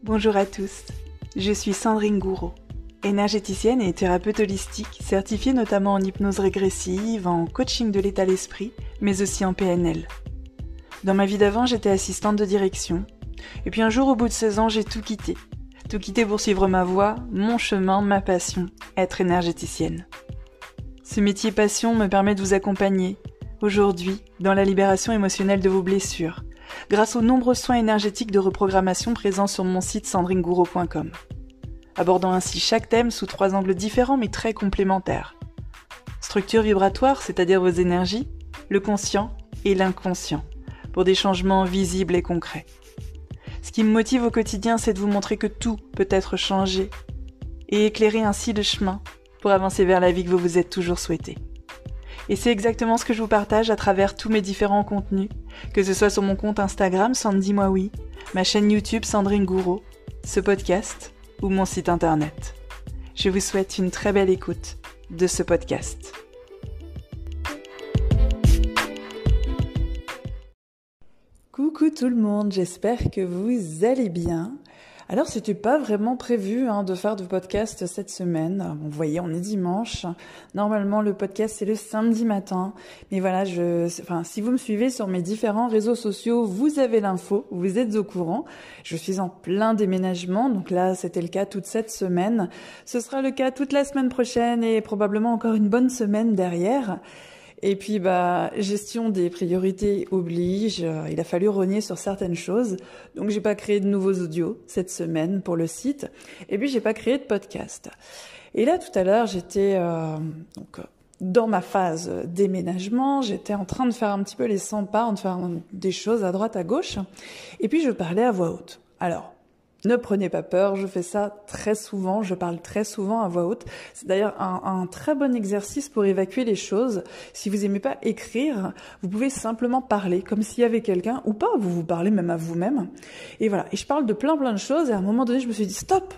Bonjour à tous, je suis Sandrine Gouraud, énergéticienne et thérapeute holistique, certifiée notamment en hypnose régressive, en coaching de l'état d'esprit, mais aussi en PNL. Dans ma vie d'avant, j'étais assistante de direction, et puis un jour, au bout de 16 ans, j'ai tout quitté. Tout quitté pour suivre ma voie, mon chemin, ma passion, être énergéticienne. Ce métier passion me permet de vous accompagner, aujourd'hui, dans la libération émotionnelle de vos blessures, grâce aux nombreux soins énergétiques de reprogrammation présents sur mon site sandrinegouraud.com, abordant ainsi chaque thème sous 3 angles différents mais très complémentaires. Structure vibratoire, c'est-à-dire vos énergies, le conscient et l'inconscient, pour des changements visibles et concrets. Ce qui me motive au quotidien, c'est de vous montrer que tout peut être changé et éclairer ainsi le chemin pour avancer vers la vie que vous vous êtes toujours souhaité. Et c'est exactement ce que je vous partage à travers tous mes différents contenus, que ce soit sur mon compte Instagram Sandy Moi Oui, ma chaîne YouTube Sandrine Gouraud, ce podcast ou mon site internet. Je vous souhaite une très belle écoute de ce podcast. Coucou tout le monde, j'espère que vous allez bien. Alors c'était pas vraiment prévu de faire de podcast cette semaine. Vous voyez, on est dimanche. Normalement le podcast c'est le samedi matin. Mais voilà, si vous me suivez sur mes différents réseaux sociaux, vous avez l'info, vous êtes au courant. Je suis en plein déménagement, donc là c'était le cas toute cette semaine. Ce sera le cas toute la semaine prochaine et probablement encore une bonne semaine derrière. Et puis, gestion des priorités oblige, il a fallu rogner sur certaines choses. Donc, j'ai pas créé de nouveaux audios cette semaine pour le site. Et puis, j'ai pas créé de podcast. Et là, tout à l'heure, j'étais dans ma phase déménagement. J'étais en train de faire un petit peu les 100 pas, de faire des choses à droite, à gauche. Et puis, je parlais à voix haute. Alors, ne prenez pas peur, je fais ça très souvent, je parle très souvent à voix haute. C'est d'ailleurs un très bon exercice pour évacuer les choses. Si vous aimez pas écrire, vous pouvez simplement parler, comme s'il y avait quelqu'un, ou pas, vous parlez même à vous-même. Et voilà, et je parle de plein de choses, et à un moment donné, je me suis dit, stop,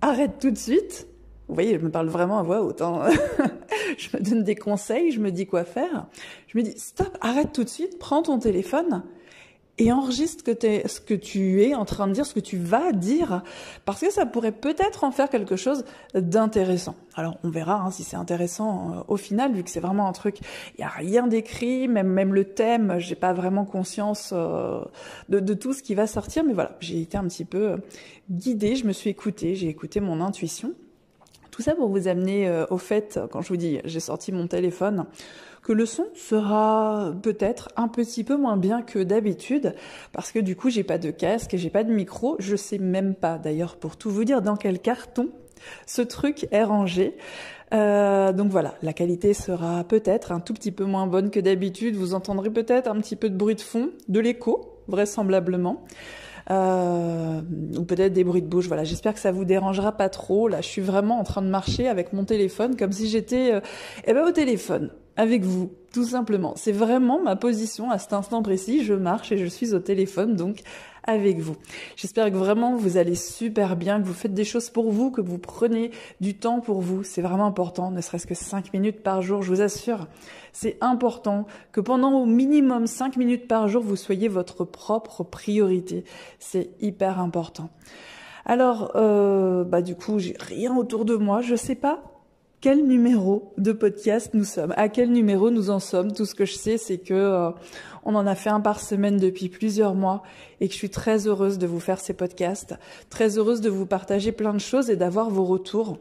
arrête tout de suite. Vous voyez, je me parle vraiment à voix haute. Je me donne des conseils, je me dis quoi faire. Je me dis, stop, arrête tout de suite, prends ton téléphone, et enregistre ce que tu es en train de dire, ce que tu vas dire, parce que ça pourrait peut-être en faire quelque chose d'intéressant. Alors on verra si c'est intéressant au final, vu que c'est vraiment un truc, il n'y a rien d'écrit, même le thème, j'ai pas vraiment conscience de tout ce qui va sortir, mais voilà, j'ai été un petit peu guidée, je me suis écoutée, j'ai écouté mon intuition. Tout ça pour vous amener au fait, quand je vous dis j'ai sorti mon téléphone, que le son sera peut-être un petit peu moins bien que d'habitude, parce que du coup j'ai pas de casque, j'ai pas de micro, je sais même pas d'ailleurs pour tout vous dire dans quel carton ce truc est rangé. Donc voilà, la qualité sera peut-être un tout petit peu moins bonne que d'habitude, vous entendrez peut-être un petit peu de bruit de fond, de l'écho, vraisemblablement. Ou peut-être des bruits de bouche, voilà, j'espère que ça vous dérangera pas trop. Là, je suis vraiment en train de marcher avec mon téléphone comme si j'étais au téléphone avec vous, tout simplement. C'est vraiment ma position à cet instant précis, je marche et je suis au téléphone, donc avec vous. J'espère que vraiment vous allez super bien, que vous faites des choses pour vous, que vous prenez du temps pour vous. C'est vraiment important, ne serait-ce que 5 minutes par jour, je vous assure. C'est important que pendant au minimum 5 minutes par jour, vous soyez votre propre priorité. C'est hyper important. Alors, du coup, j'ai rien autour de moi, je sais pas quel numéro de podcast nous sommes, à quel numéro nous en sommes. Tout ce que je sais, c'est que on en a fait un par semaine depuis plusieurs mois et que je suis très heureuse de vous faire ces podcasts, très heureuse de vous partager plein de choses et d'avoir vos retours.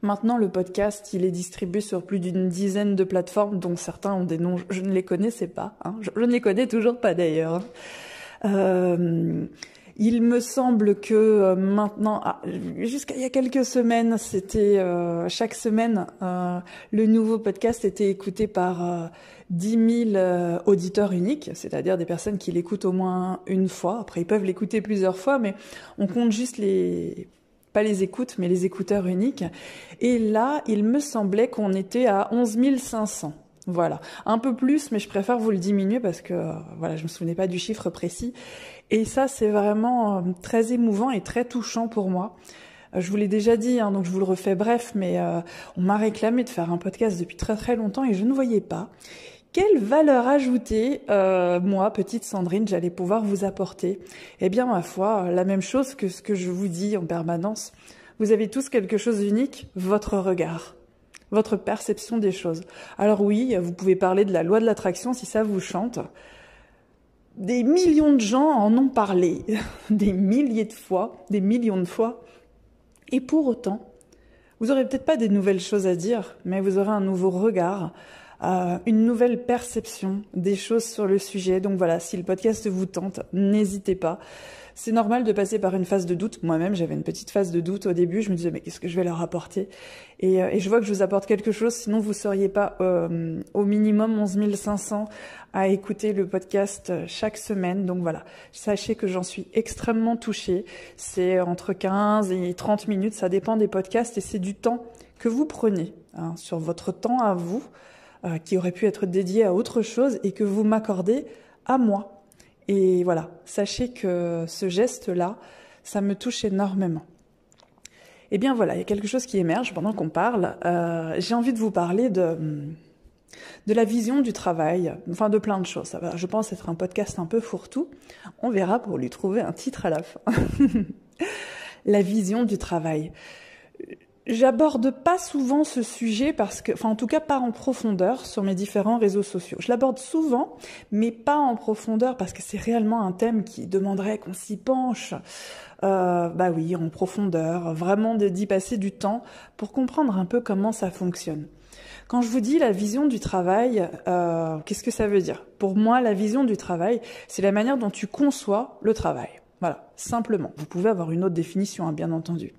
Maintenant, le podcast, il est distribué sur plus d'une dizaine de plateformes, dont certains ont des noms, je ne les connaissais pas. Je ne les connais toujours pas d'ailleurs. Il me semble que maintenant, jusqu'à il y a quelques semaines, c'était chaque semaine, le nouveau podcast était écouté par 10 000 auditeurs uniques, c'est-à-dire des personnes qui l'écoutent au moins une fois. Après, ils peuvent l'écouter plusieurs fois, mais on compte juste pas les écoutes, mais les écouteurs uniques. Et là, il me semblait qu'on était à 11 500. Voilà, un peu plus, mais je préfère vous le diminuer parce que je me souvenais pas du chiffre précis. Et ça, c'est vraiment très émouvant et très touchant pour moi. Je vous l'ai déjà dit, donc je vous le refais bref, mais on m'a réclamé de faire un podcast depuis très très longtemps et je ne voyais pas quelle valeur ajoutée, moi, petite Sandrine, j'allais pouvoir vous apporter? Eh bien, ma foi, la même chose que ce que je vous dis en permanence. Vous avez tous quelque chose d'unique, votre regard, votre perception des choses. Alors oui, vous pouvez parler de la loi de l'attraction si ça vous chante. Des millions de gens en ont parlé, des milliers de fois, des millions de fois. Et pour autant, vous n'aurez peut-être pas des nouvelles choses à dire, mais vous aurez un nouveau regard, une nouvelle perception des choses sur le sujet. Donc voilà, si le podcast vous tente, n'hésitez pas. C'est normal de passer par une phase de doute. Moi-même, j'avais une petite phase de doute au début. Je me disais, mais qu'est-ce que je vais leur apporter? Et je vois que je vous apporte quelque chose, sinon vous ne seriez pas au minimum 11 500 à écouter le podcast chaque semaine. Donc voilà, sachez que j'en suis extrêmement touchée. C'est entre 15 et 30 minutes, ça dépend des podcasts, et c'est du temps que vous prenez sur votre temps à vous, qui aurait pu être dédié à autre chose, et que vous m'accordez à moi. Et voilà, sachez que ce geste-là, ça me touche énormément. Eh bien voilà, il y a quelque chose qui émerge pendant qu'on parle. J'ai envie de vous parler de la vision du travail, enfin de plein de choses. Ça va, je pense être un podcast un peu fourre-tout. On verra pour lui trouver un titre à la fin. La vision du travail. J'aborde pas souvent ce sujet parce que, enfin en tout cas pas en profondeur sur mes différents réseaux sociaux. Je l'aborde souvent, mais pas en profondeur parce que c'est réellement un thème qui demanderait qu'on s'y penche. Bah oui, en profondeur, vraiment d'y passer du temps pour comprendre un peu comment ça fonctionne. Quand je vous dis la vision du travail, qu'est-ce que ça veut dire? Pour moi, la vision du travail, c'est la manière dont tu conçois le travail. Voilà, simplement. Vous pouvez avoir une autre définition, bien entendu.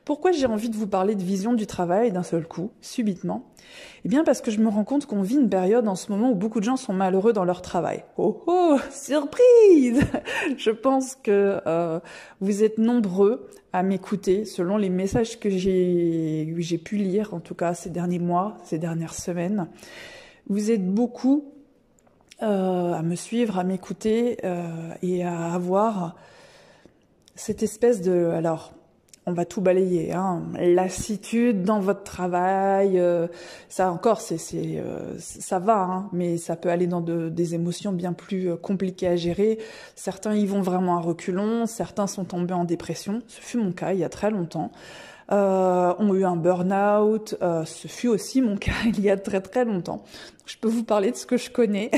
Pourquoi j'ai envie de vous parler de vision du travail d'un seul coup, subitement? Eh bien parce que je me rends compte qu'on vit une période en ce moment où beaucoup de gens sont malheureux dans leur travail. Oh oh, surprise! Je pense que vous êtes nombreux à m'écouter selon les messages que j'ai pu lire, en tout cas ces derniers mois, ces dernières semaines. Vous êtes beaucoup à me suivre, à m'écouter et à avoir cette espèce de... Alors, on va tout balayer, lassitude dans votre travail, ça encore, ça va, mais ça peut aller dans des émotions bien plus compliquées à gérer. Certains y vont vraiment à reculons, certains sont tombés en dépression, ce fut mon cas il y a très longtemps. Ont eu un burn-out, ce fut aussi mon cas il y a très très longtemps. Je peux vous parler de ce que je connais.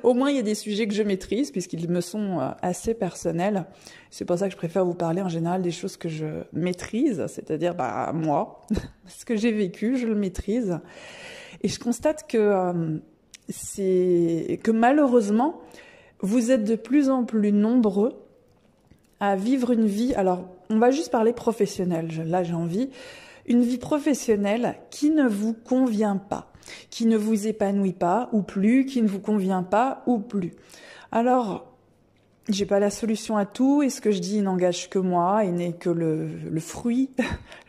Au moins il y a des sujets que je maîtrise puisqu'ils me sont assez personnels. C'est pour ça que je préfère vous parler en général des choses que je maîtrise, c'est-à-dire moi, ce que j'ai vécu, je le maîtrise. Et je constate que malheureusement, vous êtes de plus en plus nombreux à vivre une vie, alors on va juste parler professionnelle, là j'ai envie, une vie professionnelle qui ne vous convient pas, qui ne vous épanouit pas ou plus, qui ne vous convient pas ou plus. Alors, j'ai pas la solution à tout et ce que je dis n'engage que moi et n'est que le fruit,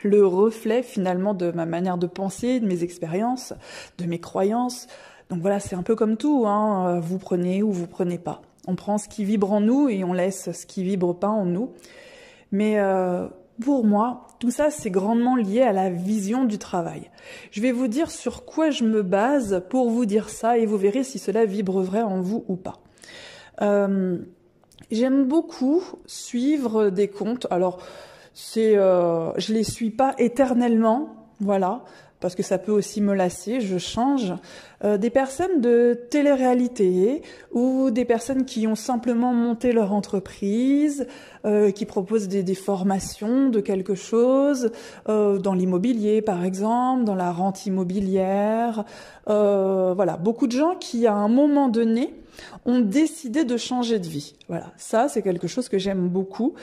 le reflet finalement de ma manière de penser, de mes expériences, de mes croyances. Donc voilà, c'est un peu comme tout, vous prenez ou vous prenez pas. On prend ce qui vibre en nous et on laisse ce qui vibre pas en nous. Mais pour moi, tout ça, c'est grandement lié à la vision du travail. Je vais vous dire sur quoi je me base pour vous dire ça et vous verrez si cela vibre vrai en vous ou pas. J'aime beaucoup suivre des comptes. Alors, je les suis pas éternellement, voilà, parce que ça peut aussi me lasser, je change. Des personnes de télé-réalité ou des personnes qui ont simplement monté leur entreprise, qui proposent des formations de quelque chose, dans l'immobilier par exemple, dans la rente immobilière. Voilà, beaucoup de gens qui à un moment donné ont décidé de changer de vie. Voilà, ça c'est quelque chose que j'aime beaucoup.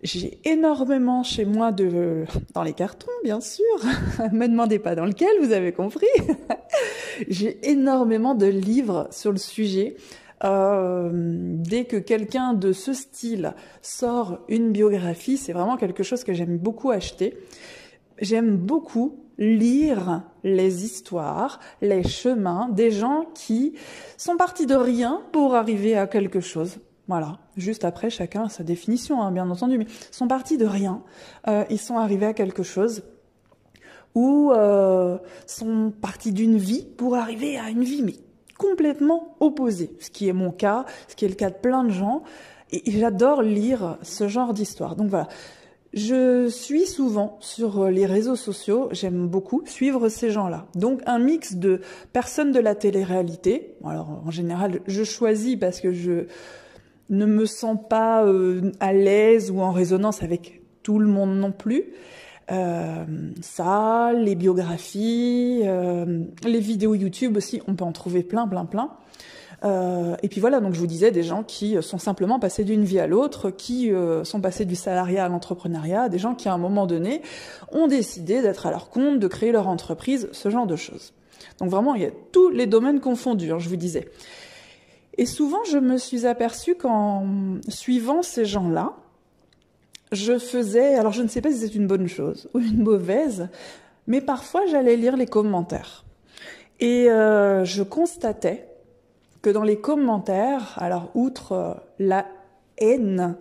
J'ai énormément chez moi dans les cartons, bien sûr. Me demandez pas dans lequel, vous avez compris. J'ai énormément de livres sur le sujet. Dès que quelqu'un de ce style sort une biographie, c'est vraiment quelque chose que j'aime beaucoup acheter. J'aime beaucoup lire les histoires, les chemins des gens qui sont partis de rien pour arriver à quelque chose. Voilà, juste après, chacun a sa définition, bien entendu, mais ils sont partis de rien, ils sont arrivés à quelque chose, ou sont partis d'une vie pour arriver à une vie mais complètement opposés, ce qui est mon cas, ce qui est le cas de plein de gens, et j'adore lire ce genre d'histoire. Donc voilà, je suis souvent sur les réseaux sociaux, j'aime beaucoup suivre ces gens-là. Donc un mix de personnes de la télé-réalité. Alors en général, je choisis parce que je ne me sens pas à l'aise ou en résonance avec tout le monde non plus. Ça, les biographies, les vidéos YouTube aussi, on peut en trouver plein. Et puis voilà, donc je vous disais, des gens qui sont simplement passés d'une vie à l'autre, qui sont passés du salariat à l'entrepreneuriat, des gens qui à un moment donné ont décidé d'être à leur compte, de créer leur entreprise, ce genre de choses. Donc vraiment, il y a tous les domaines confondus, hein, je vous disais. Et souvent, je me suis aperçue qu'en suivant ces gens-là, je faisais, alors je ne sais pas si c'est une bonne chose ou une mauvaise, mais parfois j'allais lire les commentaires. Et je constatais que dans les commentaires, alors outre la haine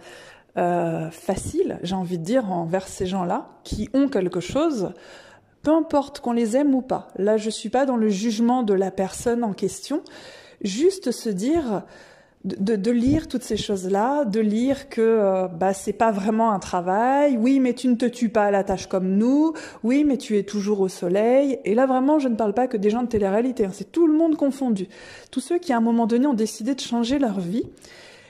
facile, j'ai envie de dire, envers ces gens-là, qui ont quelque chose, peu importe qu'on les aime ou pas. Là, je suis pas dans le jugement de la personne en question, juste se dire, de lire toutes ces choses-là, de lire que c'est pas vraiment un travail, oui mais tu ne te tues pas à la tâche comme nous, oui mais tu es toujours au soleil, et là vraiment je ne parle pas que des gens de télé-réalité, hein, c'est tout le monde confondu. Tous ceux qui à un moment donné ont décidé de changer leur vie,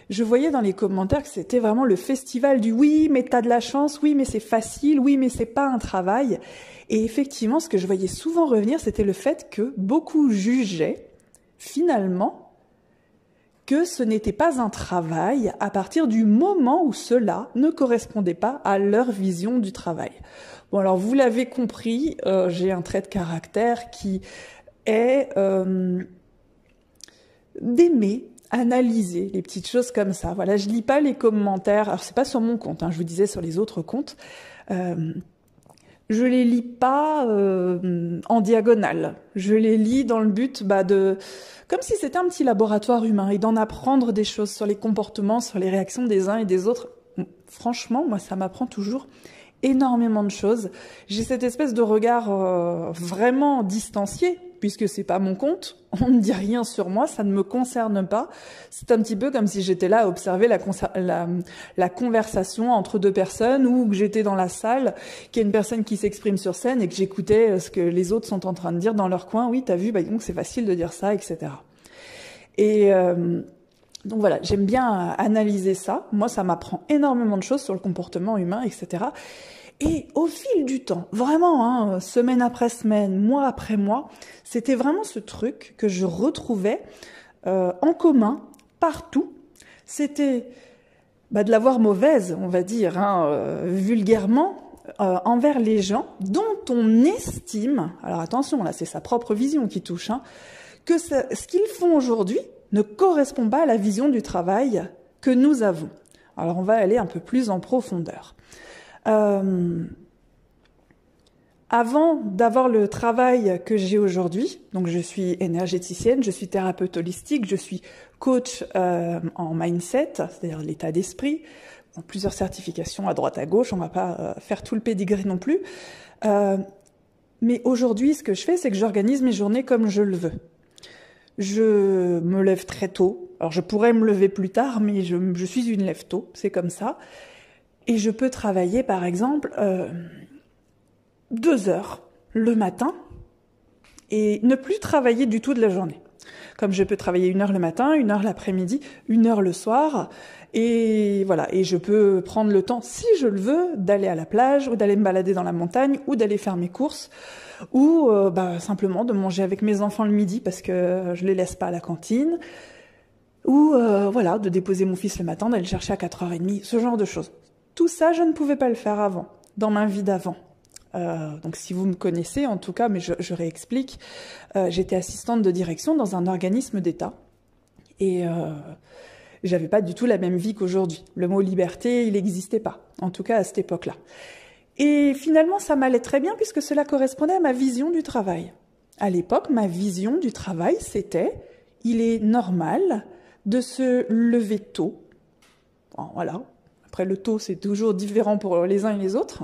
je voyais dans les commentaires que c'était vraiment le festival du oui mais t'as de la chance, oui mais c'est facile, oui mais c'est pas un travail, et effectivement ce que je voyais souvent revenir c'était le fait que beaucoup jugeaient finalement que ce n'était pas un travail à partir du moment où cela ne correspondait pas à leur vision du travail. Bon, alors vous l'avez compris, j'ai un trait de caractère qui est d'aimer analyser les petites choses comme ça. Voilà, je lis pas les commentaires. Alors c'est pas sur mon compte, hein, je vous disais sur les autres comptes. Je les lis pas en diagonale. Je les lis dans le but comme si c'était un petit laboratoire humain et d'en apprendre des choses sur les comportements, sur les réactions des uns et des autres. Franchement, moi, ça m'apprend toujours énormément de choses. J'ai cette espèce de regard vraiment distancié, puisque c'est pas mon compte, on ne dit rien sur moi, ça ne me concerne pas. C'est un petit peu comme si j'étais là à observer la conversation entre deux personnes, ou que j'étais dans la salle, qu'il y a une personne qui s'exprime sur scène et que j'écoutais ce que les autres sont en train de dire dans leur coin. Oui, t'as vu, donc c'est facile de dire ça, etc. Et donc voilà, j'aime bien analyser ça. Moi, ça m'apprend énormément de choses sur le comportement humain, etc. Et au fil du temps, vraiment, hein, semaine après semaine, mois après mois, c'était vraiment ce truc que je retrouvais en commun, partout. C'était de la voir mauvaise, on va dire, hein, vulgairement, envers les gens dont on estime, alors attention, là c'est sa propre vision qui touche, hein, que ce qu'ils font aujourd'hui ne correspond pas à la vision du travail que nous avons. Alors on va aller un peu plus en profondeur. Avant d'avoir le travail que j'ai aujourd'hui, donc je suis énergéticienne, je suis thérapeute holistique, je suis coach en mindset, c'est-à-dire l'état d'esprit, plusieurs certifications à droite à gauche, on va pas faire tout le pédigré non plus. Mais aujourd'hui, ce que je fais, c'est que j'organise mes journées comme je le veux. Je me lève très tôt. Alors je pourrais me lever plus tard, mais je suis une lève-tôt, c'est comme ça. Et je peux travailler, par exemple, 2 heures le matin et ne plus travailler du tout de la journée. Comme je peux travailler 1 heure le matin, 1 heure l'après-midi, 1 heure le soir. Et voilà, et je peux prendre le temps, si je le veux, d'aller à la plage ou d'aller me balader dans la montagne ou d'aller faire mes courses ou simplement de manger avec mes enfants le midi parce que je les laisse pas à la cantine. Ou de déposer mon fils le matin, d'aller le chercher à 4h30, ce genre de choses. Tout ça, je ne pouvais pas le faire avant, dans ma vie d'avant. Donc si vous me connaissez, en tout cas, mais je réexplique, j'étais assistante de direction dans un organisme d'État. Et j'avais pas du tout la même vie qu'aujourd'hui. Le mot liberté, il n'existait pas, en tout cas à cette époque-là. Et finalement, ça m'allait très bien puisque cela correspondait à ma vision du travail. À l'époque, ma vision du travail, c'était, il est normal de se lever tôt. Bon, voilà. Après, le tôt, c'est toujours différent pour les uns et les autres.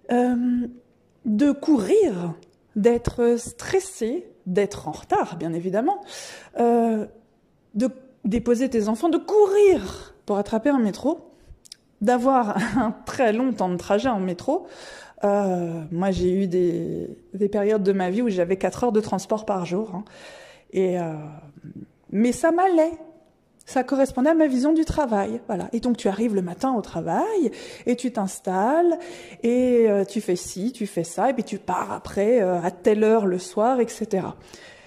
De courir d'être stressé, d'être en retard, bien évidemment, de déposer tes enfants, de courir pour attraper un métro, d'avoir un très long temps de trajet en métro. Moi, j'ai eu des périodes de ma vie où j'avais 4 heures de transport par jour. Mais ça m'allait. Ça correspondait à ma vision du travail. Voilà. Et donc, tu arrives le matin au travail, et tu t'installes, et tu fais ci, tu fais ça, et puis tu pars après à telle heure le soir, etc.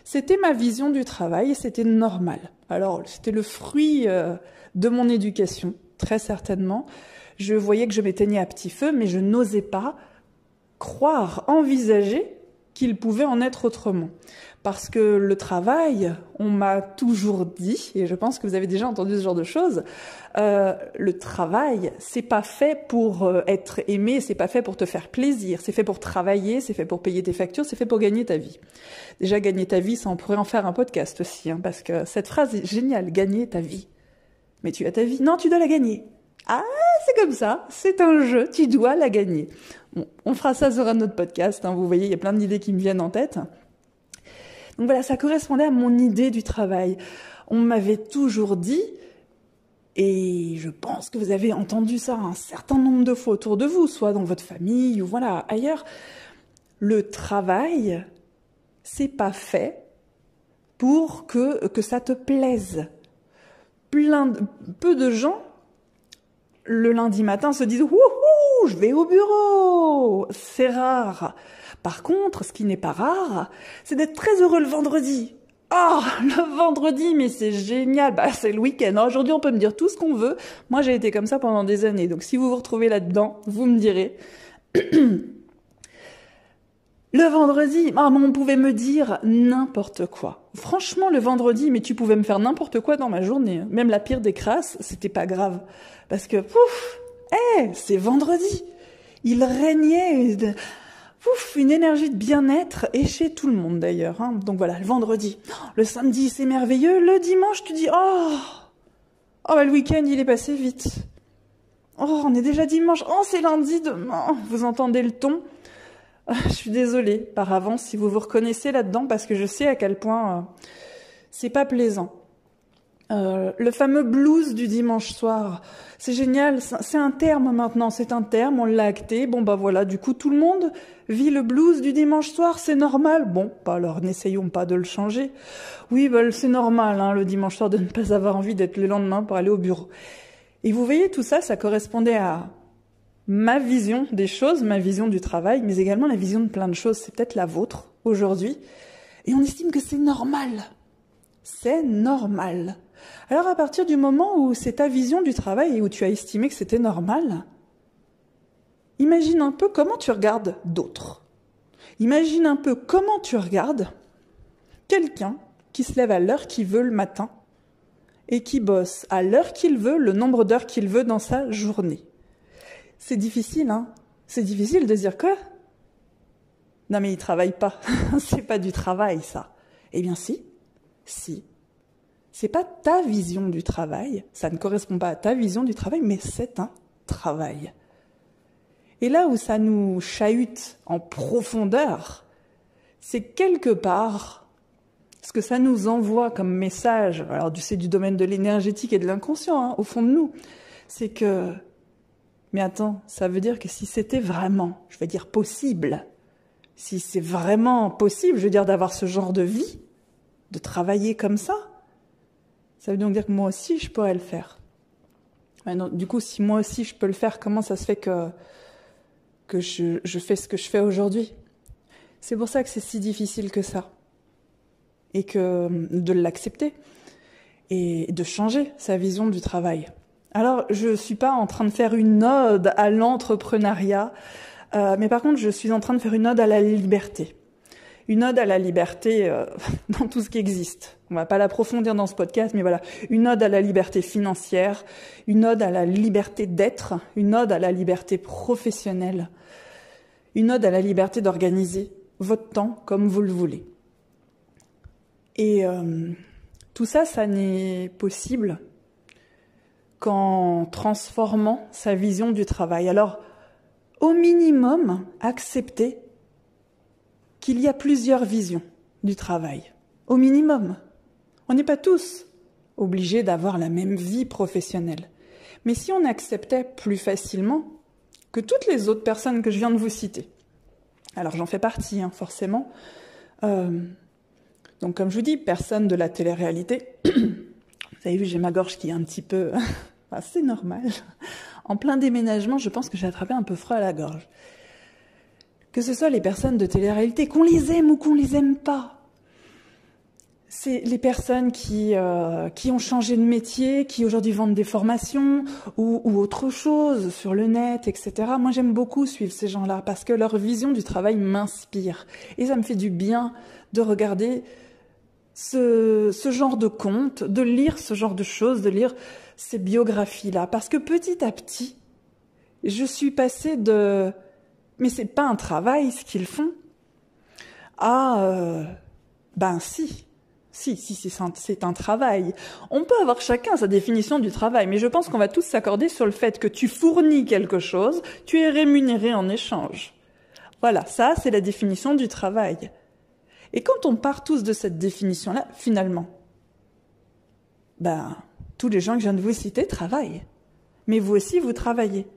C'était ma vision du travail, et c'était normal. Alors, c'était le fruit de mon éducation, très certainement. Je voyais que je m'éteignais à petit feu, mais je n'osais pas croire, envisager qu'il pouvait en être autrement. Parce que le travail, on m'a toujours dit, et je pense que vous avez déjà entendu ce genre de choses, le travail, c'est pas fait pour être aimé, c'est pas fait pour te faire plaisir, c'est fait pour travailler, c'est fait pour payer tes factures, c'est fait pour gagner ta vie. Déjà, gagner ta vie, ça on pourrait en faire un podcast aussi, hein, parce que cette phrase est géniale, gagner ta vie. Mais tu as ta vie? Non, tu dois la gagner. Ah, c'est comme ça, c'est un jeu, tu dois la gagner. Bon, on fera ça sur un autre podcast, hein, vous voyez, il y a plein d'idées qui me viennent en tête. Donc voilà, ça correspondait à mon idée du travail. On m'avait toujours dit, et je pense que vous avez entendu ça un certain nombre de fois autour de vous, soit dans votre famille ou voilà, ailleurs, le travail, c'est pas fait pour que ça te plaise. Peu de gens, le lundi matin, se disent « Wouhou, je vais au bureau !» C'est rare. Par contre, ce qui n'est pas rare, c'est d'être très heureux le vendredi. Oh, le vendredi, mais c'est génial, c'est le week-end. Aujourd'hui, on peut me dire tout ce qu'on veut. Moi, j'ai été comme ça pendant des années. Donc, si vous vous retrouvez là-dedans, vous me direz. Le vendredi, on pouvait me dire n'importe quoi. Franchement, le vendredi, mais tu pouvais me faire n'importe quoi dans ma journée. Même la pire des crasses, c'était pas grave. Parce que, c'est vendredi. Il régnait une énergie de bien-être, et chez tout le monde d'ailleurs. Hein. Donc voilà, le vendredi. Le samedi, c'est merveilleux. Le dimanche, tu dis, le week-end, il est passé vite. Oh, on est déjà dimanche. Oh, c'est lundi demain. Vous entendez le ton? Je suis désolée par avance si vous vous reconnaissez là-dedans, parce que je sais à quel point c'est pas plaisant. Le fameux blues du dimanche soir, c'est génial, c'est un terme maintenant, c'est un terme, on l'a acté, voilà, du coup tout le monde vit le blues du dimanche soir, c'est normal. Alors n'essayons pas de le changer. Oui, c'est normal, hein, le dimanche soir, de ne pas avoir envie d'être le lendemain pour aller au bureau. Et vous voyez, tout ça, ça correspondait à ma vision des choses, ma vision du travail, mais également la vision de plein de choses. C'est peut-être la vôtre aujourd'hui. Et on estime que c'est normal. C'est normal. Alors à partir du moment où c'est ta vision du travail et où tu as estimé que c'était normal, imagine un peu comment tu regardes d'autres. Imagine un peu comment tu regardes quelqu'un qui se lève à l'heure qu'il veut le matin et qui bosse à l'heure qu'il veut, le nombre d'heures qu'il veut dans sa journée. C'est difficile, hein? C'est difficile de dire que non mais il travaille pas. C'est pas du travail, ça. Eh bien si. C'est pas ta vision du travail, ça ne correspond pas à ta vision du travail, mais c'est un travail. Et là où ça nous chahute en profondeur, c'est quelque part ce que ça nous envoie comme message. Alors c'est du domaine de l'énergétique et de l'inconscient, hein, au fond de nous. C'est que, mais attends, ça veut dire que si c'était vraiment, je vais dire possible, si c'est vraiment possible, je veux dire d'avoir ce genre de vie, de travailler comme ça veut donc dire que moi aussi, je pourrais le faire. Maintenant, du coup, si moi aussi, je peux le faire, comment ça se fait que je fais ce que je fais aujourd'hui? C'est pour ça que c'est si difficile que ça. Et que de l'accepter. Et de changer sa vision du travail. Alors, je suis pas en train de faire une ode à l'entrepreneuriat, mais par contre, je suis en train de faire une ode à la liberté. Une ode à la liberté dans tout ce qui existe. On va pas l'approfondir dans ce podcast, mais voilà. Une ode à la liberté financière, une ode à la liberté d'être, une ode à la liberté professionnelle, une ode à la liberté d'organiser votre temps comme vous le voulez. Et tout ça, ça n'est possible qu'en transformant sa vision du travail. Alors, au minimum, accepter qu'il y a plusieurs visions du travail, au minimum. On n'est pas tous obligés d'avoir la même vie professionnelle. Mais si on acceptait plus facilement que toutes les autres personnes que je viens de vous citer, alors j'en fais partie, forcément. Donc comme je vous dis, personne de la télé-réalité. Vous avez vu, j'ai ma gorge qui est un petit peu... c'est normal. En plein déménagement, je pense que j'ai attrapé un peu froid à la gorge. Que ce soit les personnes de télé-réalité, qu'on les aime ou qu'on les aime pas. C'est les personnes qui ont changé de métier, qui aujourd'hui vendent des formations ou autre chose sur le net, etc. Moi, j'aime beaucoup suivre ces gens-là parce que leur vision du travail m'inspire. Et ça me fait du bien de regarder ce genre de compte, de lire ce genre de choses, de lire ces biographies-là. Parce que petit à petit, je suis passée de « mais c'est pas un travail ce qu'ils font » à « ben si ». Si, c'est un travail. On peut avoir chacun sa définition du travail, mais je pense qu'on va tous s'accorder sur le fait que tu fournis quelque chose, tu es rémunéré en échange. Voilà, ça, c'est la définition du travail. Et quand on part tous de cette définition-là, finalement, tous les gens que je viens de vous citer travaillent. Mais vous aussi, vous travaillez.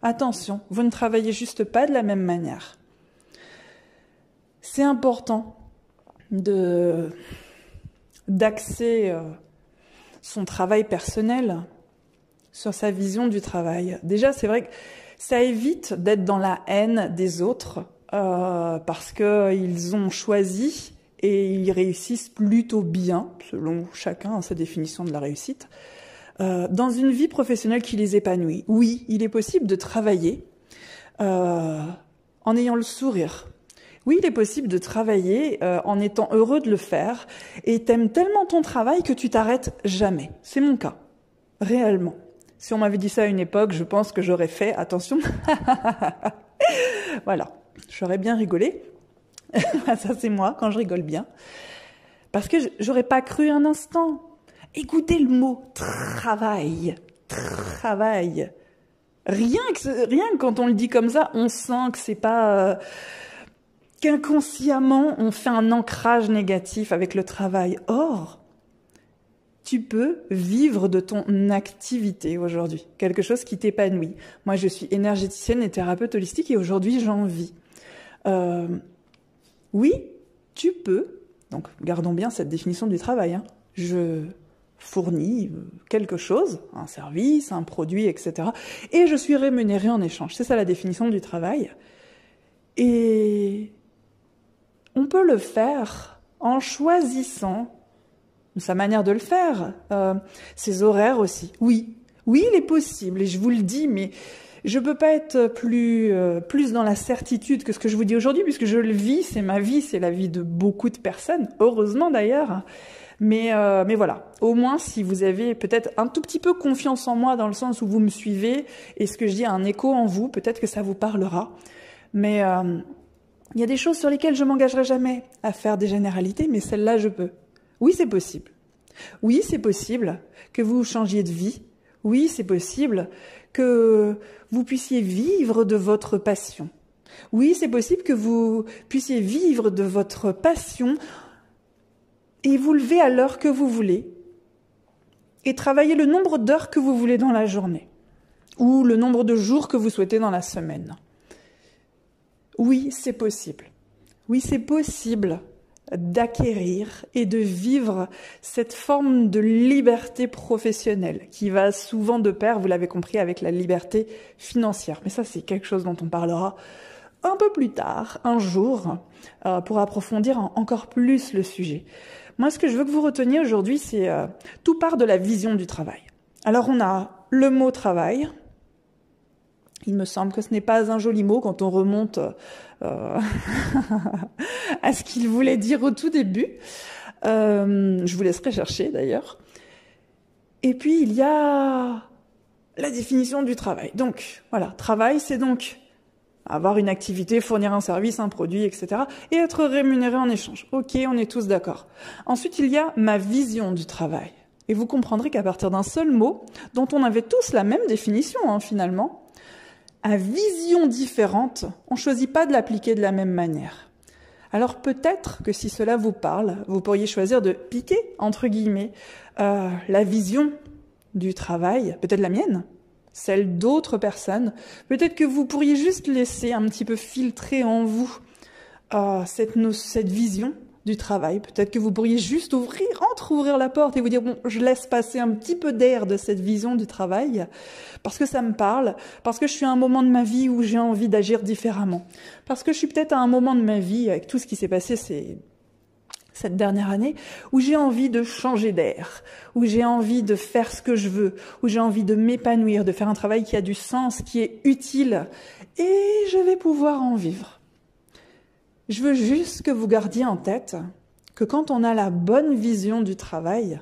Attention, vous ne travaillez juste pas de la même manière. C'est important d'axer son travail personnel sur sa vision du travail. Déjà, c'est vrai que ça évite d'être dans la haine des autres parce qu'ils ont choisi et ils réussissent plutôt bien, selon chacun sa définition de la réussite, dans une vie professionnelle qui les épanouit. Oui, il est possible de travailler en ayant le sourire. Oui, il est possible de travailler en étant heureux de le faire et t'aimes tellement ton travail que tu t'arrêtes jamais. C'est mon cas, réellement. Si on m'avait dit ça à une époque, je pense que j'aurais fait attention. Voilà, j'aurais bien rigolé. Ça, c'est moi, quand je rigole bien. Parce que j'aurais pas cru un instant. Écoutez le mot travail. Travail. Rien que quand on le dit comme ça, on sent que c'est pas... qu'inconsciemment, on fait un ancrage négatif avec le travail. Or, tu peux vivre de ton activité aujourd'hui, quelque chose qui t'épanouit. Moi, je suis énergéticienne et thérapeute holistique et aujourd'hui, j'en vis. Oui, tu peux, donc gardons bien cette définition du travail, je fournis quelque chose, un service, un produit, etc. Et je suis rémunérée en échange. C'est ça la définition du travail. Et... on peut le faire en choisissant sa manière de le faire, ses horaires aussi. Oui, il est possible, et je vous le dis, mais je peux pas être plus dans la certitude que ce que je vous dis aujourd'hui, puisque je le vis, c'est ma vie, c'est la vie de beaucoup de personnes, heureusement d'ailleurs. Mais voilà, au moins si vous avez peut-être un tout petit peu confiance en moi, dans le sens où vous me suivez, et ce que je dis a un écho en vous, peut-être que ça vous parlera. Mais... il y a des choses sur lesquelles je m'engagerai jamais à faire des généralités, mais celle-là, je peux. Oui, c'est possible. Oui, c'est possible que vous changiez de vie. Oui, c'est possible que vous puissiez vivre de votre passion. Oui, c'est possible que vous puissiez vivre de votre passion et vous lever à l'heure que vous voulez et travailler le nombre d'heures que vous voulez dans la journée ou le nombre de jours que vous souhaitez dans la semaine. Oui, c'est possible. Oui, c'est possible d'acquérir et de vivre cette forme de liberté professionnelle qui va souvent de pair, vous l'avez compris, avec la liberté financière. Mais ça, c'est quelque chose dont on parlera un peu plus tard, un jour, pour approfondir encore plus le sujet. Moi, ce que je veux que vous reteniez aujourd'hui, c'est tout part de la vision du travail. Alors, on a le mot travail. Il me semble que ce n'est pas un joli mot quand on remonte à ce qu'il voulait dire au tout début. Je vous laisserai chercher d'ailleurs. Et puis il y a la définition du travail. Donc voilà, travail, c'est donc avoir une activité, fournir un service, un produit, etc. et être rémunéré en échange. Ok, on est tous d'accord. Ensuite, il y a ma vision du travail. Et vous comprendrez qu'à partir d'un seul mot, dont on avait tous la même définition finalement, à vision différente, on ne choisit pas de l'appliquer de la même manière. Alors peut-être que si cela vous parle, vous pourriez choisir de piquer, entre guillemets, la vision du travail, peut-être la mienne, celle d'autres personnes. Peut-être que vous pourriez juste laisser un petit peu filtrer en vous cette vision du travail. Peut-être que vous pourriez juste ouvrir la porte et vous dire, bon, je laisse passer un petit peu d'air de cette vision du travail, parce que ça me parle, parce que je suis à un moment de ma vie où j'ai envie d'agir différemment, parce que je suis peut-être à un moment de ma vie, avec tout ce qui s'est passé cette dernière année, où j'ai envie de changer d'air, où j'ai envie de faire ce que je veux, où j'ai envie de m'épanouir, de faire un travail qui a du sens, qui est utile, et je vais pouvoir en vivre. Je veux juste que vous gardiez en tête que quand on a la bonne vision du travail,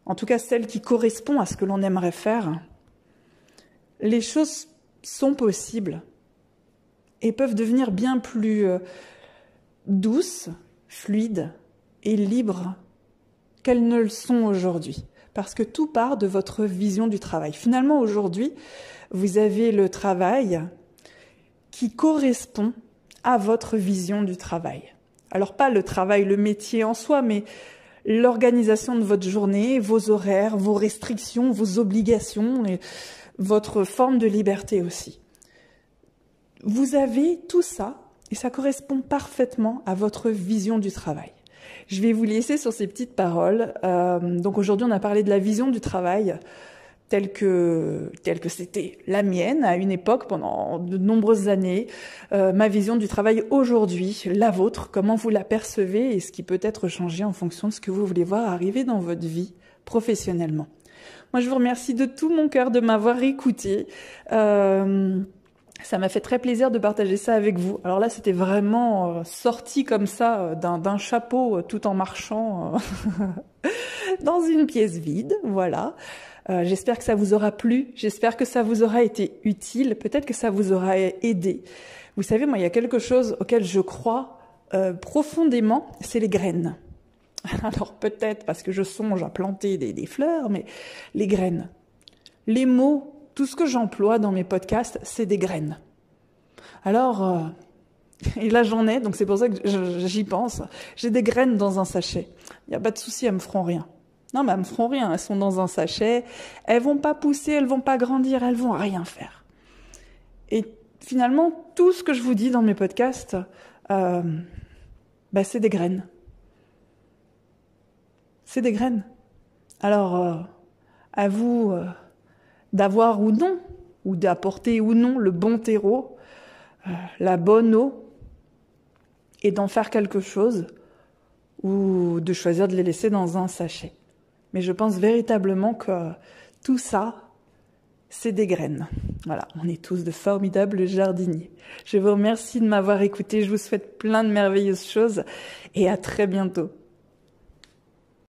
en tout cas celle qui correspond à ce que l'on aimerait faire, les choses sont possibles et peuvent devenir bien plus douces, fluides et libres qu'elles ne le sont aujourd'hui. Parce que tout part de votre vision du travail. Finalement, aujourd'hui, vous avez le travail qui correspond à votre vision du travail. Alors pas le travail, le métier en soi, mais l'organisation de votre journée, vos horaires, vos restrictions, vos obligations et votre forme de liberté aussi. Vous avez tout ça et ça correspond parfaitement à votre vision du travail. Je vais vous laisser sur ces petites paroles. Donc aujourd'hui, on a parlé de la vision du travail telle que c'était la mienne à une époque pendant de nombreuses années, ma vision du travail aujourd'hui, la vôtre, comment vous la percevez et ce qui peut être changé en fonction de ce que vous voulez voir arriver dans votre vie professionnellement. Moi, je vous remercie de tout mon cœur de m'avoir écouté. Ça m'a fait très plaisir de partager ça avec vous. Alors là, c'était vraiment sorti comme ça d'un chapeau tout en marchant dans une pièce vide, voilà. J'espère que ça vous aura plu, j'espère que ça vous aura été utile, peut-être que ça vous aura aidé. Vous savez, moi, il y a quelque chose auquel je crois profondément, c'est les graines. Alors peut-être parce que je songe à planter des fleurs, mais les graines. Les mots, tout ce que j'emploie dans mes podcasts, c'est des graines. Alors, et là j'en ai, donc c'est pour ça que j'y pense, j'ai des graines dans un sachet. Il n'y a pas de souci, elles me feront rien. Non, mais elles me feront rien, elles sont dans un sachet, elles vont pas pousser, elles vont pas grandir, elles vont rien faire. Et finalement, tout ce que je vous dis dans mes podcasts, c'est des graines. C'est des graines. Alors, à vous d'avoir ou non, ou d'apporter ou non le bon terreau, la bonne eau, et d'en faire quelque chose, ou de choisir de les laisser dans un sachet. Mais je pense véritablement que tout ça, c'est des graines. Voilà, on est tous de formidables jardiniers. Je vous remercie de m'avoir écouté, je vous souhaite plein de merveilleuses choses et à très bientôt.